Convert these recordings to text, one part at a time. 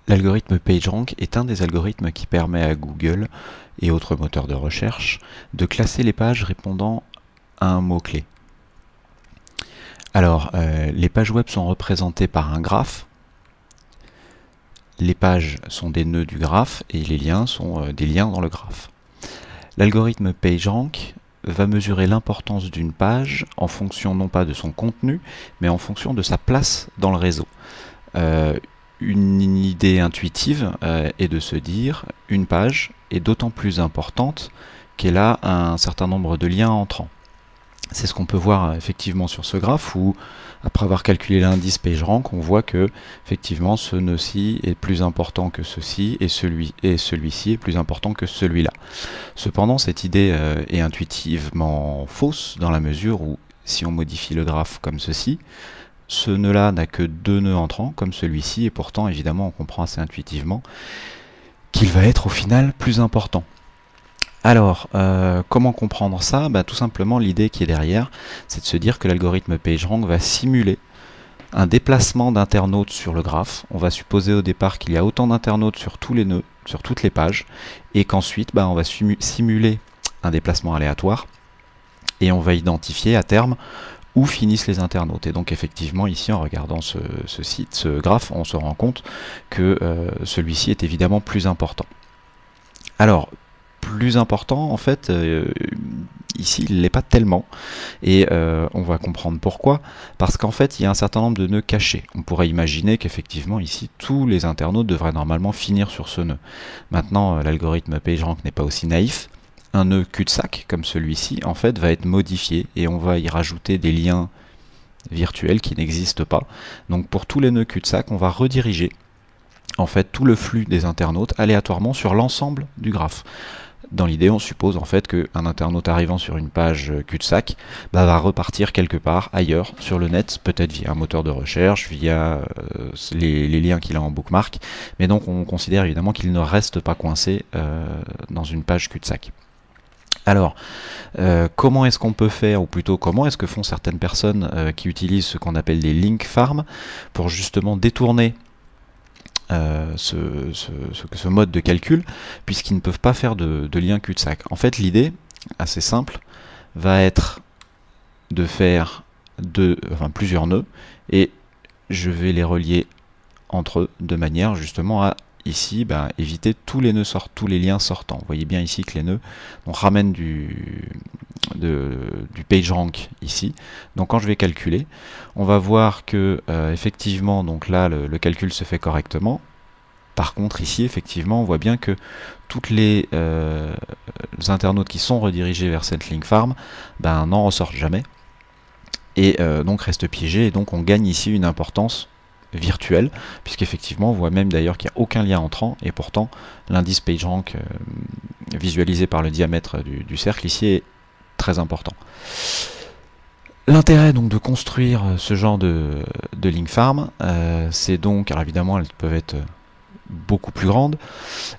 L'algorithme PageRank est un des algorithmes qui permet à Google et autres moteurs de recherche de classer les pages répondant à un mot-clé. Alors, les pages web sont représentées par un graphe. Les pages sont des nœuds du graphe et les liens sont des liens dans le graphe. L'algorithme PageRank va mesurer l'importance d'une page en fonction non pas de son contenu, mais en fonction de sa place dans le réseau. Une idée intuitive est de se dire une page est d'autant plus importante qu'elle a un certain nombre de liens entrants. C'est ce qu'on peut voir effectivement sur ce graphe où, après avoir calculé l'indice PageRank, on voit que effectivement ce nœud-ci est plus important que ceci et celui-ci est plus important que celui-là. Cependant, cette idée est intuitivement fausse dans la mesure où, si on modifie le graphe comme ceci, ce nœud-là n'a que deux nœuds entrants, comme celui-ci, et pourtant, évidemment, on comprend assez intuitivement qu'il va être au final plus important. Alors, comment comprendre ça? Tout simplement, l'idée qui est derrière, c'est de se dire que l'algorithme PageRank va simuler un déplacement d'internautes sur le graphe. On va supposer au départ qu'il y a autant d'internautes sur tous les nœuds, sur toutes les pages, et qu'ensuite, on va simuler un déplacement aléatoire, et on va identifier à terme où finissent les internautes. Et donc effectivement ici en regardant ce graphe, on se rend compte que celui-ci est évidemment plus important. Alors, plus important en fait, ici il ne l'est pas tellement, et on va comprendre pourquoi, parce qu'en fait il y a un certain nombre de nœuds cachés. On pourrait imaginer qu'effectivement ici tous les internautes devraient normalement finir sur ce nœud. Maintenant l'algorithme PageRank n'est pas aussi naïf. Un nœud cul-de-sac comme celui-ci en fait va être modifié et on va y rajouter des liens virtuels qui n'existent pas. Donc pour tous les nœuds cul-de-sac, on va rediriger en fait tout le flux des internautes aléatoirement sur l'ensemble du graphe. Dans l'idée, on suppose en fait qu'un internaute arrivant sur une page cul-de-sac va repartir quelque part ailleurs sur le net, peut-être via un moteur de recherche, via les liens qu'il a en bookmark, mais donc on considère évidemment qu'il ne reste pas coincé dans une page cul-de-sac. Alors, comment est-ce qu'on peut faire, ou plutôt comment est-ce que font certaines personnes qui utilisent ce qu'on appelle des link farms pour justement détourner ce mode de calcul, puisqu'ils ne peuvent pas faire de lien cul-de-sac. En fait, l'idée, assez simple, va être de faire plusieurs nœuds, et je vais les relier entre eux de manière justement à ici éviter tous les nœuds tous les liens sortants. Vous voyez bien ici que les nœuds, on ramène du PageRank ici. Donc quand je vais calculer, on va voir que effectivement donc là le calcul se fait correctement. Par contre ici effectivement on voit bien que toutes les internautes qui sont redirigés vers cette link farm n'en ressortent jamais et donc restent piégés, et donc on gagne ici une importance virtuelle, puisqu'effectivement on voit même d'ailleurs qu'il n'y a aucun lien entrant, et pourtant l'indice PageRank visualisé par le diamètre du cercle ici est très important. L'intérêt donc de construire ce genre de link farm, c'est donc, alors évidemment elles peuvent être beaucoup plus grandes,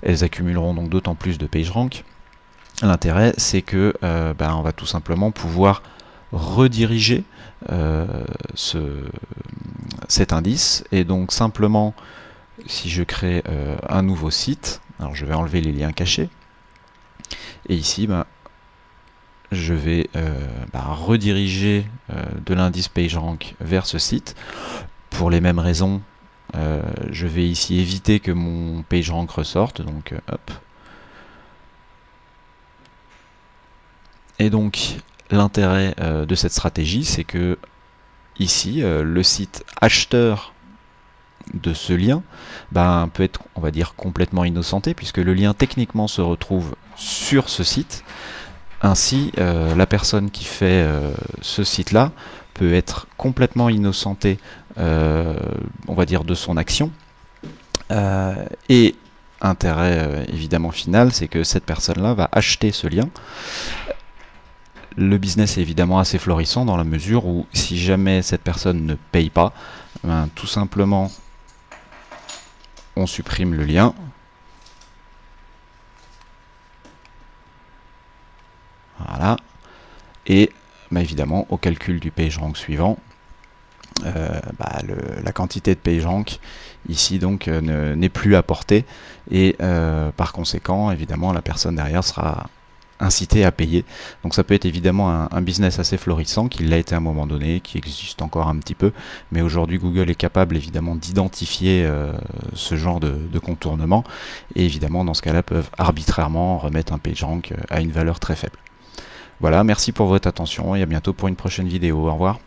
elles accumuleront donc d'autant plus de PageRank. L'intérêt c'est que on va tout simplement pouvoir rediriger cet indice, et donc simplement si je crée un nouveau site, alors je vais enlever les liens cachés, et ici je vais rediriger de l'indice PageRank vers ce site. Pour les mêmes raisons, je vais ici éviter que mon PageRank ressorte, donc hop. Et donc l'intérêt de cette stratégie, c'est que ici le site acheteur de ce lien peut être, on va dire, complètement innocenté, puisque le lien techniquement se retrouve sur ce site. Ainsi, la personne qui fait ce site-là peut être complètement innocentée, on va dire, de son action. Et intérêt évidemment final, c'est que cette personne-là va acheter ce lien. Le business est évidemment assez florissant dans la mesure où si jamais cette personne ne paye pas, tout simplement on supprime le lien. Voilà. Et évidemment au calcul du PageRank suivant, la quantité de PageRank ici donc n'est plus apportée et par conséquent évidemment la personne derrière sera incitée à payer. Donc ça peut être évidemment un business assez florissant, qui l'a été à un moment donné, qui existe encore un petit peu, mais aujourd'hui Google est capable évidemment d'identifier ce genre de contournement, et évidemment dans ce cas-là peuvent arbitrairement remettre un PageRank à une valeur très faible. Voilà, merci pour votre attention et à bientôt pour une prochaine vidéo. Au revoir.